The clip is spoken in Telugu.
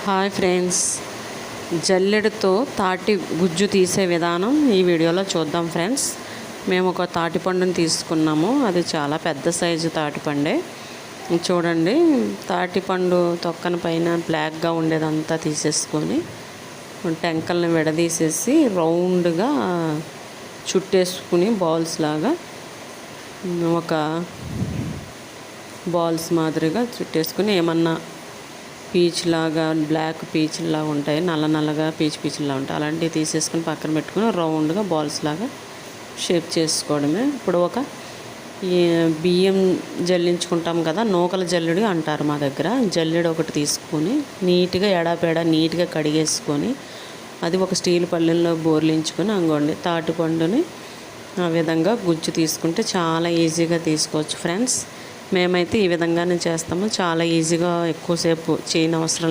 హాయ్ ఫ్రెండ్స్, జల్లెడతో తాటి గుజ్జు తీసే విధానం ఈ వీడియోలో చూద్దాం ఫ్రెండ్స్. మేము ఒక తాటిపండుని తీసుకున్నాము. అది చాలా పెద్ద సైజు తాటిపండే. చూడండి, తాటిపండు తొక్కన పైన బ్లాక్గా ఉండేదంతా తీసేసుకొని టెంకల్ని విడదీసేసి రౌండ్గా చుట్టేసుకుని బాల్స్ లాగా ఒక బాల్స్ మాదిరిగా చుట్టేసుకుని ఏమన్నా పీచ్ లాగా బ్లాక్ పీచ్ లాగా ఉంటాయి, నల్లగా పీచ్లా ఉంటాయి. అలాంటివి తీసేసుకొని పక్కన పెట్టుకుని రౌండ్గా బాల్స్ లాగా షేప్ చేసుకోవడమే. ఇప్పుడు ఒక బియ్యం జల్లించుకుంటాం కదా, నూకల జల్లెడు అంటారు మా దగ్గర. జల్లెడు ఒకటి తీసుకొని నీట్గా ఎడాపెడా నీట్గా కడిగేసుకొని అది ఒక స్టీల్ పళ్ళెంలో బోర్లించుకొని అంగోండి తాటిపండుని ఆ విధంగా గుజ్జు తీసుకుంటే చాలా ఈజీగా తీసుకోవచ్చు ఫ్రెండ్స్. మేమైతే ఈ విధంగానే చేస్తాము. చాలా ఈజీగా ఎక్కువసేపు చేయనవసరం లేదు.